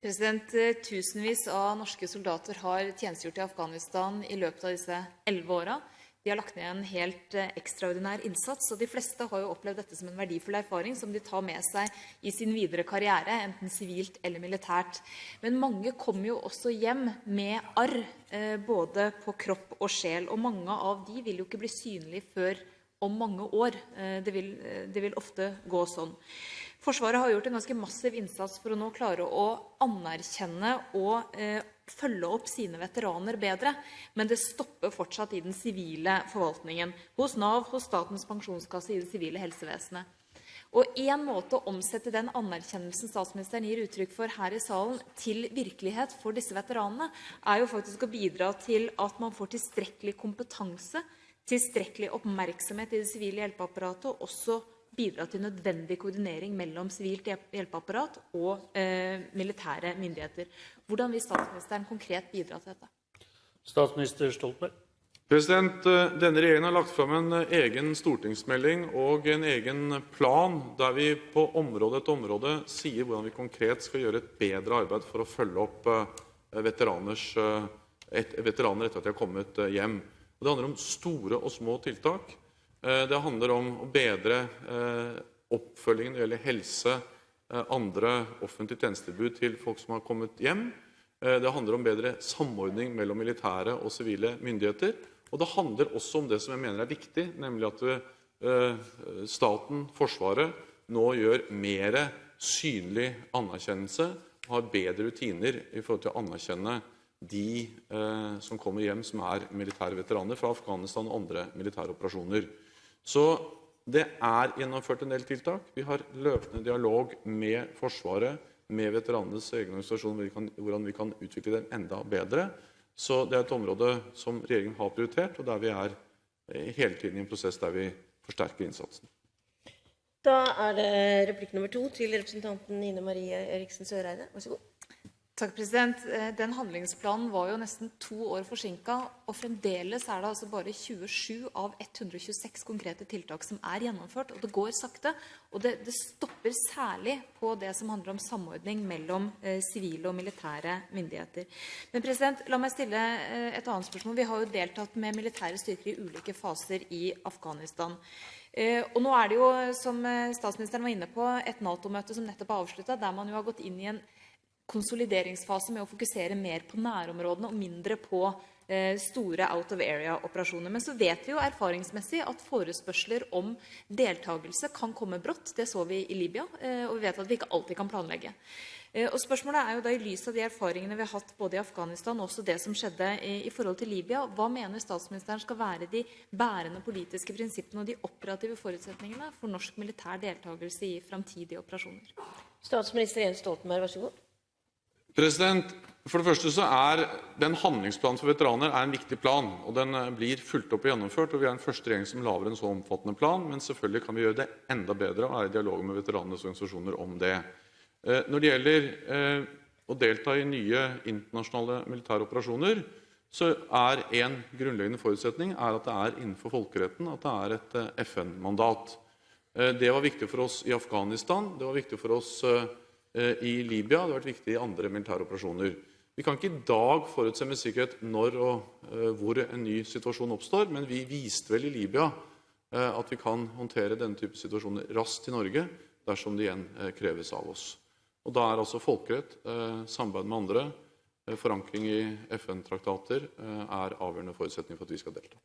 Tusenvis av norske soldater har tjenestegjort i Afghanistan i løpet av disse 11 åra. De har lagt ned en helt ekstraordinær innsats, og de fleste har jo opplevd dette som en verdifull erfaring som de tar med seg i sin videre karriere, enten sivilt eller militært. Men mange kommer jo også hjem med arr, både på kropp og sjel, og mange av de vil jo ikke bli synlige før om mange år. Det vil ofte gå sånn. Forsvaret har gjort en ganske massiv innsats for å nå klare å anerkjenne og følge opp sine veteraner bedre, men det stopper fortsatt i den sivile forvaltningen, hos Nav, hos Statens pensjonskasse, i det sivile helsevesenet. Og en måte å omsette den anerkjennelsen statsministeren gir uttrykk for her i salen til virkelighet for disse veteranene, er jo faktisk å bidra til at man får tilstrekkelig kompetanse, tilstrekkelig oppmerksomhet i det sivile hjelpeapparatet, og også bidra til nødvendig koordinering mellom sivilt hjelpeapparat og militære myndigheter. Hvordan vil statsministeren konkret bidra til dette? Statsminister Stoltenberg. Denne regjeringen har lagt fram en egen stortingsmelding og en egen plan der vi på område etter område sier hvordan vi konkret skal gjøre et bedre arbeid for å følge opp veteraner etter at de har kommet hjem. Og det handler om store og små tiltak. Det handler om å bedre oppfølgingen når det gjelder helse, andre offentlige tjenestetilbud til folk som har kommet hjem. Det handler om bedre samordning mellom militære og sivile myndigheter. Og det handler også om det som jeg mener er viktig, nemlig at staten, Forsvaret, nå gjør mer synlig anerkjennelse og har bedre rutiner i forhold til å anerkjenne de som kommer hjem som er militære veteraner fra Afghanistan og andre militære operasjoner. Så det er gjennomført en del tiltak. Vi har løpende dialog med Forsvaret, med veteranenes egen organisasjon, hvordan vi kan utvikle den enda bedre. Så det er et område som regjeringen har prioritert, og der vi er hele tiden i en prosess der vi forsterker innsatsen. Da er det replikk nummer 2 til representanten Ine Marie Eriksen Søreide. Vær så god. Takk, president. Den handlingsplanen var jo nesten 2 år forsinket, og fremdeles er det altså bare 27 av 126 konkrete tiltak som er gjennomført, og det går sakte, og det stopper særlig på det som handler om samordning mellom sivile og militære myndigheter. Men president, la meg stille et annet spørsmål. Vi har jo deltatt med militære styrker i ulike faser i Afghanistan. Og nå er det jo, som statsministeren var inne på, et NATO-møte som nettopp er avsluttet, der man jo har gått inn i en konsolideringsfase med å fokusere mer på nærområdene og mindre på store out-of-area-operasjoner. Men så vet vi jo erfaringsmessig at forespørsler om deltagelse kan komme brått. Det så vi i Libya, og vi vet at vi ikke alltid kan planlegge. Og spørsmålet er jo da, i lys av de erfaringene vi har hatt både i Afghanistan og også det som skjedde i forhold til Libya, hva mener statsministeren skal være de bærende politiske prinsippene og de operative forutsetningene for norsk militær deltagelse i fremtidige operasjoner? Statsminister Jens Stoltenberg, vær så god. For det første så er den handlingsplanen for veteraner en viktig plan, og den blir fulgt opp og gjennomført, og vi er den første regjering som lager en så omfattende plan, men selvfølgelig kan vi gjøre det enda bedre og er i dialog med veteranenes organisasjoner om det. Når det gjelder å delta i nye internasjonale militære operasjoner, så er en grunnleggende forutsetning at det er innenfor folkeretten, at det er et FN-mandat. Det var viktig for oss i Afghanistan, det var viktig for oss i Libya, det har vært viktig i andre militære operasjoner. Vi kan ikke i dag forutse med sikkerhet når og hvor en ny situasjon oppstår, men vi viste vel i Libya at vi kan håndtere denne type situasjoner raskt i Norge dersom det igjen kreves av oss. Og da er altså folkerett, samarbeid med andre, forankring i FN-traktater er avgjørende forutsetning for at vi skal delta.